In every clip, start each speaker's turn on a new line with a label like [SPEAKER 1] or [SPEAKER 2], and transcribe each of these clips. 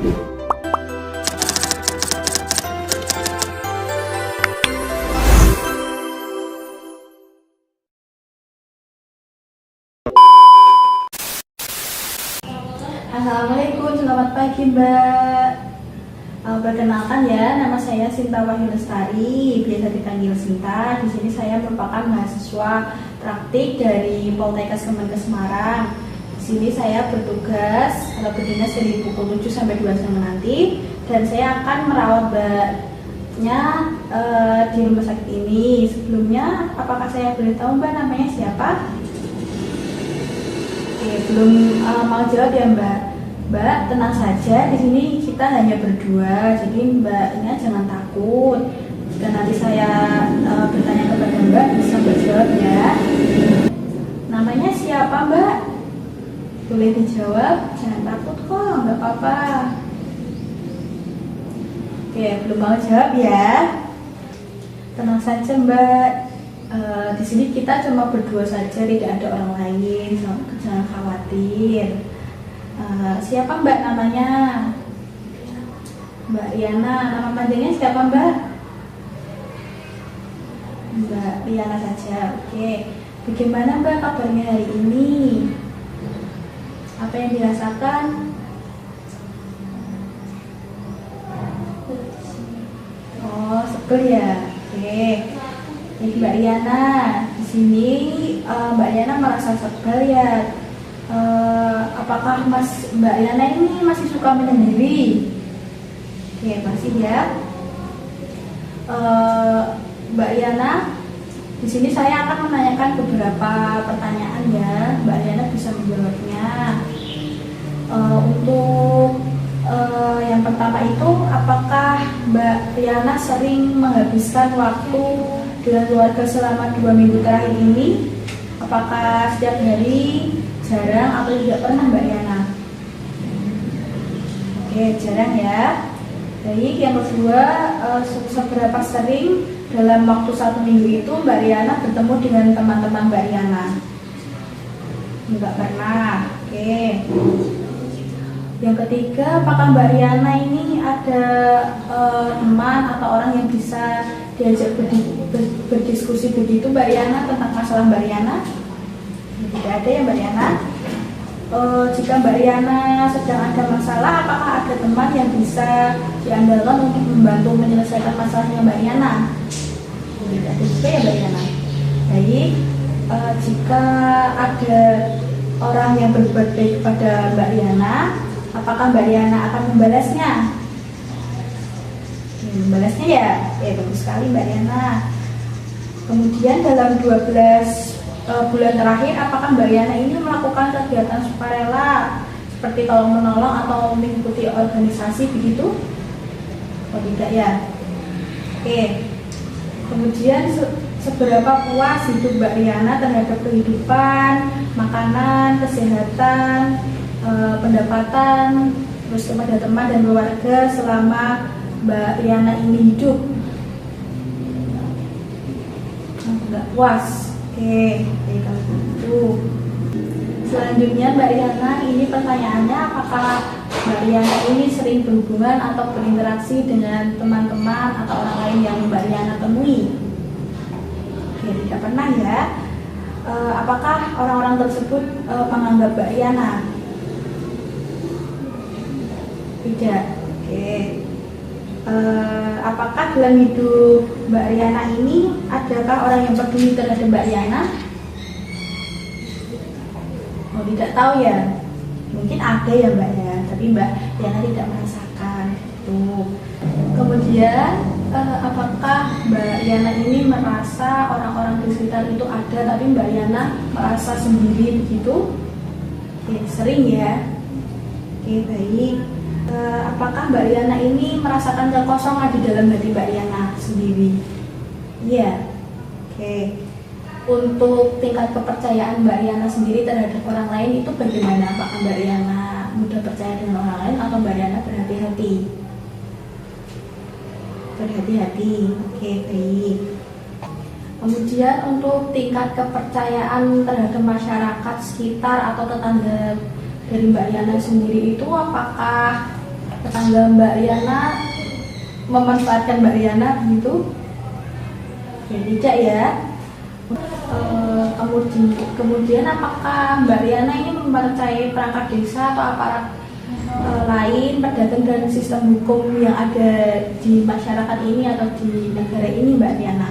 [SPEAKER 1] Assalamualaikum, selamat pagi Mbak. Perkenalkan ya, nama saya Sinta Wahyu Lestari, biasa dipanggil Sinta. Di sini saya merupakan mahasiswa praktik dari Poltekkes Kemenkes Semarang. Di sini saya bertugas atau berdinas dari pukul 7 sampai 2 nanti, dan saya akan merawat Mbaknya di rumah sakit ini. Sebelumnya, apakah saya boleh tahu Mbak namanya siapa? Oke, belum mau jawab ya Mbak. Mbak, tenang saja, di sini kita hanya berdua, jadi Mbaknya jangan takut. Jika nanti saya bertanya kepada Mbak, bisa Mbak jawab ya. Namanya siapa Mbak? Boleh dijawab, jangan takut kok, nggak apa-apa. Oke, belum mau jawab ya. Tenang saja Mbak. Di sini kita cuma berdua saja, tidak ada orang lain, jangan khawatir. Siapa Mbak namanya? Mbak Riana. Nama panjangnya siapa Mbak? Mbak Riana saja. Oke. Bagaimana Mbak kabarnya hari ini? Apa yang dirasakan? Oh, sebel ya. Oke. Ini Mbak Riana. Di sini Mbak Riana merasa sebel ya. Apakah Mbak Riana ini masih suka menyendiri? Oke, masih ya. Mbak Riana, di sini saya akan menanyakan beberapa pertanyaan ya. Mbak Riana bisa menjawabnya. Untuk yang pertama itu, apakah Mbak Riana sering menghabiskan waktu dengan keluarga selama 2 minggu terakhir ini? Apakah setiap hari, jarang, atau tidak pernah Mbak Riana? Oke, jarang ya. Baik, yang kedua, seberapa sering dalam waktu 1 minggu itu Mbak Riana bertemu dengan teman-teman Mbak Riana? Enggak pernah. Oke. Yang ketiga, apakah Mbak Riana ini ada teman atau orang yang bisa diajak berdiskusi begitu Mbak Riana tentang masalah Mbak Riana? Tidak ada ya Mbak Riana. Jika Mbak Riana sedang ada masalah, apakah ada teman yang bisa diandalkan untuk membantu menyelesaikan masalahnya Mbak Riana? Tidak ada juga ya Mbak Riana. Baik, jika ada orang yang berbuat baik kepada Mbak Riana, apakah Mbak Riana akan membalasnya? Membalasnya ya? Ya, bagus sekali Mbak Riana. Kemudian dalam 12 bulan terakhir, apakah Mbak Riana ini melakukan kegiatan sukarela seperti tolong menolong atau mengikuti organisasi begitu? Oh tidak ya. Oke. Kemudian seberapa puas hidup Mbak Riana terhadap kehidupan, makanan, kesehatan, pendapatan, terus kepada teman dan keluarga selama Mbak Riana ini hidup? Enggak puas. Oke, kalau gitu. Selanjutnya Mbak Riana, ini pertanyaannya, apakah Mbak Riana ini sering berhubungan atau berinteraksi dengan teman-teman atau orang lain yang Mbak Riana temui? Oke, tidak pernah ya. Apakah orang-orang tersebut menganggap Mbak Riana? Tidak. Oke. Apakah dalam hidup Mbak Riana ini adakah orang yang peduli terhadap Mbak Riana? Oh, tidak tahu ya. Mungkin ada ya Mbak ya, tapi Mbak Riana tidak merasakan itu. Kemudian apakah Mbak Riana ini merasa orang-orang di sekitar itu ada, tapi Mbak Riana merasa sendiri begitu? Oke, sering ya. Oke, baik. Apakah Mbak Riana ini merasakan kekosongan di dalam hati Mbak Riana sendiri? Iya. Oke. Untuk tingkat kepercayaan Mbak Riana sendiri terhadap orang lain itu bagaimana? Apakah Mbak Riana mudah percaya dengan orang lain atau Mbak Riana berhati-hati? Berhati-hati. Oke, baik. Kemudian untuk tingkat kepercayaan terhadap masyarakat sekitar atau tetangga dari Mbak Riana sendiri itu, apakah tetangga Mbak Riana memanfaatkan Mbak Riana begitu? Ya, tidak ya. Kemudian apakah Mbak Riana ini mempercayai perangkat desa atau aparat lain, pedagang dan sistem hukum yang ada di masyarakat ini atau di negara ini, Mbak Riana?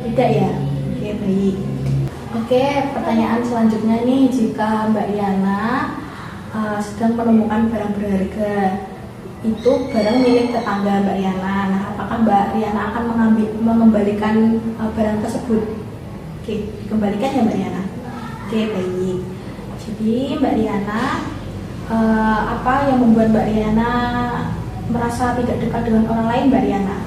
[SPEAKER 1] Tidak ya? Oke, baik. Oke, pertanyaan selanjutnya nih, jika Mbak Riana sedang menemukan barang berharga, itu barang milik tetangga Mbak Riana. Nah, apakah Mbak Riana akan mengembalikan barang tersebut? Oke, dikembalikan ya Mbak Riana. Oke, baik. Jadi Mbak Riana, apa yang membuat Mbak Riana merasa tidak dekat dengan orang lain, Mbak Riana?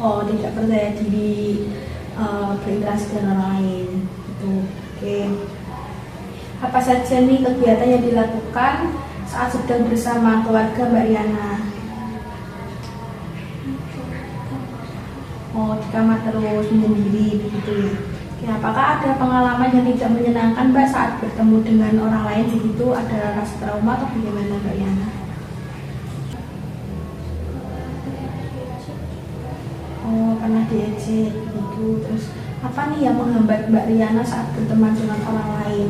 [SPEAKER 1] Oh, tidak percaya diri berinteraksi dengan orang lain. Gitu. Oke. Apa saja nih kegiatan yang dilakukan saat sedang bersama keluarga Mbak Riana? Oh, di kamar terus menyendiri begitu ya. Oke, apakah ada pengalaman yang tidak menyenangkan Mbak saat bertemu dengan orang lain begitu? Ada rasa trauma atau bagaimana Mbak Riana? Oh, pernah diejek gitu. Terus apa nih yang menghambat Mbak Riana saat berteman dengan orang lain?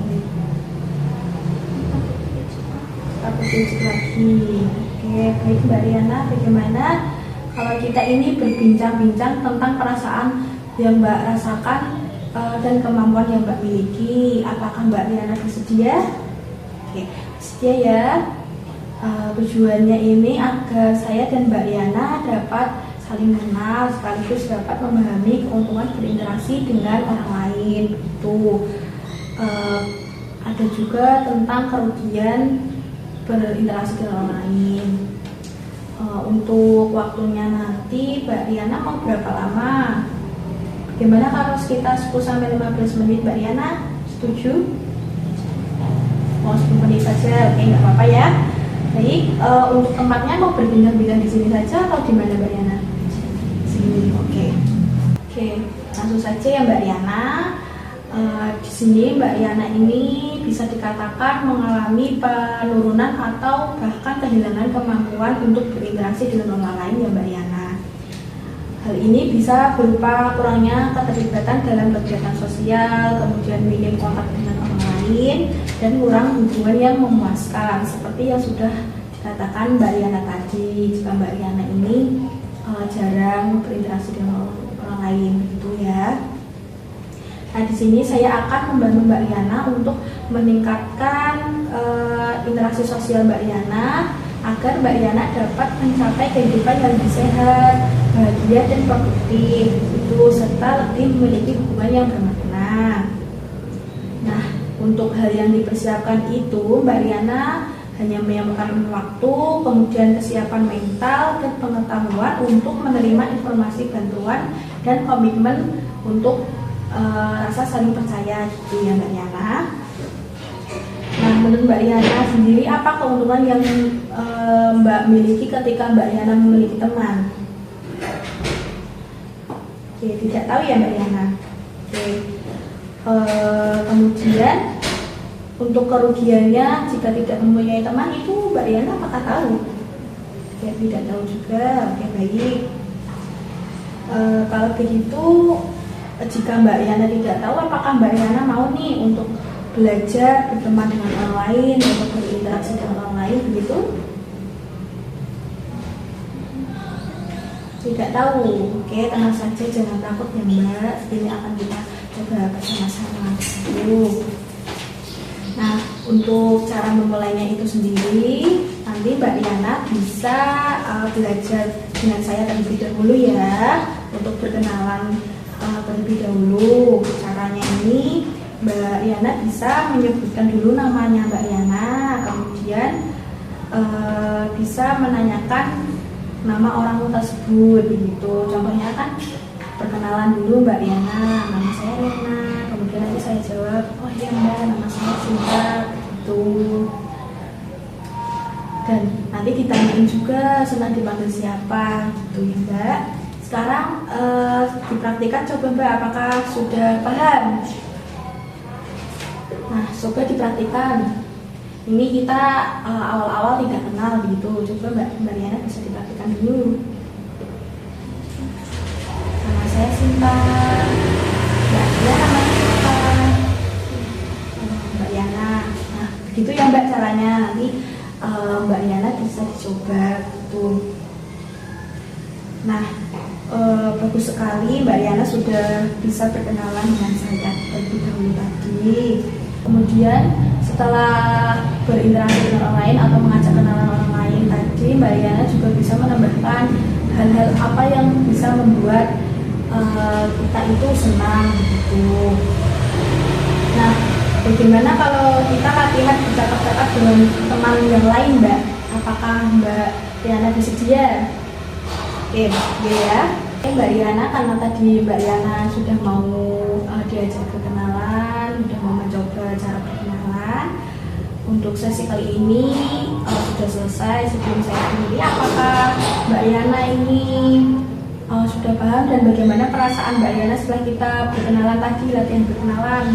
[SPEAKER 1] Takut diejek lagi. Oke, baik Mbak Riana, bagaimana kalau kita ini berbincang-bincang tentang perasaan yang Mbak rasakan dan kemampuan yang Mbak miliki? Apakah Mbak Riana bersedia? Oke, bersedia ya. Tujuannya ini agar saya dan Mbak Riana dapat saling kenal sekaligus dapat memahami keuntungan berinteraksi dengan orang lain. Itu ada juga tentang kerugian berinteraksi dengan orang lain. Untuk waktunya nanti Mbak Riana mau berapa lama? Bagaimana kalau sekitar 10-15 menit Mbak Riana? Setuju? Mau 10 menit saja, oke, nggak apa-apa ya. Baik, untuk tempatnya mau berbincang-bincang di sini saja atau di mana Mbak Riana? Sini, oke. Oke, langsung saja ya Mbak Riana. Di sini Mbak Riana ini bisa dikatakan mengalami penurunan atau bahkan kehilangan kemampuan untuk berinteraksi dengan orang lain ya Mbak Riana. Hal ini bisa berupa kurangnya keterlibatan dalam kegiatan sosial, kemudian minim kontak dengan orang lain, dan kurang hubungan yang memuaskan seperti yang sudah dikatakan Mbak Riana tadi. Jika Mbak Riana ini jarang berinteraksi dengan orang lain gitu ya. Nah, di sini saya akan membantu Mbak Riana untuk meningkatkan interaksi sosial Mbak Riana agar Mbak Riana dapat mencapai kehidupan yang lebih sehat, bahagia dan produktif itu, serta lebih memiliki hubungan yang bermakna. Nah, untuk hal yang dipersiapkan itu Mbak Riana hanya memerlukan waktu, kemudian kesiapan mental dan pengetahuan untuk menerima informasi bantuan dan komitmen untuk rasa saling percaya gitu ya Mbak Riana. Nah, menurut Mbak Riana sendiri apa keuntungan yang Mbak miliki ketika Mbak Riana memiliki teman? Oke, tidak tahu ya Mbak Riana. Oke, kemudian untuk kerugiannya jika tidak mempunyai teman itu Mbak Riana apakah tahu? Oke, tidak tahu juga. Oke, baik. Kalau begitu, jika Mbak Riana tidak tahu, apakah Mbak Riana mau nih untuk belajar berteman dengan orang lain, untuk berinteraksi dengan orang lain begitu? Tidak tahu. Oke, tenang saja, jangan takut ya Mbak. Ini akan kita coba bersama-sama dulu. Nah, untuk cara memulainya itu sendiri, nanti Mbak Riana bisa belajar dengan saya terlebih dahulu ya, untuk berkenalan terlebih dahulu. Caranya ini Mbak Riana bisa menyebutkan dulu namanya Mbak Riana, kemudian bisa menanyakan nama orang tersebut begitu. Contohnya kan perkenalan dulu Mbak Riana, nama saya Riana, kemudian nanti saya jawab, oh iya Mbak, nama saya Sinta gitu. Dan nanti ditanyain juga senang dipanggil siapa gitu ya Mbak. Sekarang dipraktikkan coba Mbak, apakah sudah paham? Nah, coba diperhatikan. Ini kita awal-awal tidak kenal begitu. Coba Mbak Riana bisa diperhatikan dulu. Nama saya Sinta. Mbak Dia namanya siapa? Mbak Yana. Nah, begitu ya Mbak caranya. Nanti Mbak Yana bisa dicoba gitu. Nah, bagus sekali Mbak Yana sudah bisa berkenalan dengan saya terlebih dahulu tadi. Kemudian setelah berinteraksi dengan orang lain atau mengajak kenalan orang lain tadi, Mbak Yana juga bisa menambahkan hal-hal apa yang bisa membuat kita itu senang gitu. Nah, bagaimana kalau kita latihan bercakap-cakap dengan teman yang lain, Mbak? Apakah Mbak Yana bersedia? Oke, ya. Mbak Yana, karena tadi Mbak Yana sudah mau diajak berkenalan, sudah mau mencoba cara berkenalan. Untuk sesi kali ini sudah selesai. Sebelum saya akhiri, apakah Mbak Yana ini sudah paham dan bagaimana perasaan Mbak Yana setelah kita berkenalan tadi, latihan berkenalan?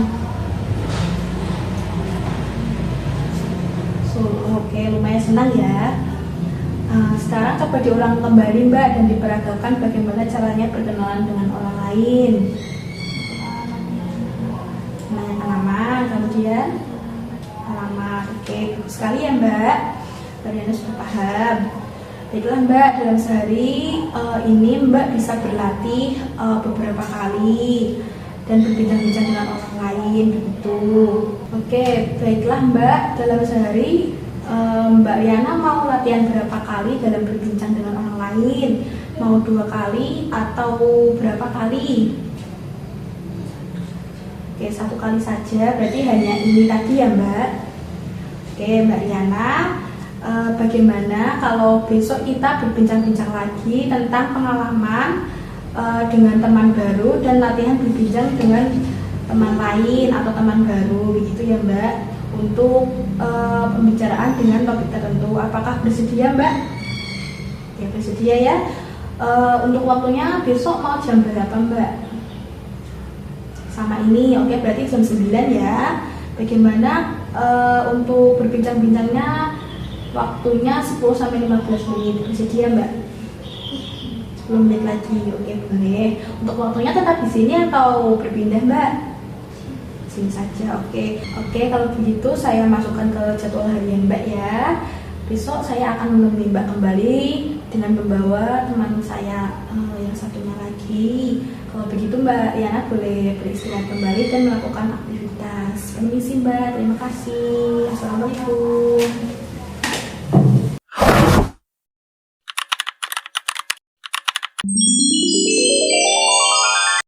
[SPEAKER 1] Oke, lumayan senang ya. Sekarang coba diulang kembali Mbak dan diperagakan bagaimana caranya berkenalan dengan orang lain. Menanyakan nama, kemudian alamat. Oke, bagus sekali ya Mbak. Mbak Yana sudah paham. Baiklah Mbak, dalam sehari ini Mbak bisa berlatih beberapa kali dan berbincang-bincang dengan orang lain begitu. Oke, baiklah Mbak, dalam sehari Mbak Yana mau latihan berapa kali dalam berbincang dengan orang lain? Mau 2 kali atau berapa kali? Oke, 1 kali saja, berarti hanya ini tadi ya Mbak. Oke Mbak Yana, bagaimana kalau besok kita berbincang-bincang lagi tentang pengalaman dengan teman baru dan latihan berbincang dengan teman lain atau teman baru begitu ya Mbak, untuk pembicaraan dengan topik tertentu. Apakah bersedia Mbak? Ya, bersedia ya. Untuk waktunya besok mau jam berapa Mbak? Sama ini, oke, berarti jam 9 ya. Bagaimana untuk berbincang-bincangnya? Waktunya 10-15 menit. Bersedia Mbak? 10 menit lagi, oke boleh. Untuk waktunya tetap di sini atau berpindah Mbak? Sini saja, oke. Kalau begitu saya masukkan ke jadwal harian Mbak ya. Besok saya akan menemui Mbak kembali dengan membawa teman saya yang satunya lagi. Kalau begitu Mbak Yana boleh beristirahat kembali dan melakukan aktivitas. Permisi Mbak, terima kasih. Assalamualaikum.
[SPEAKER 2] Thank you.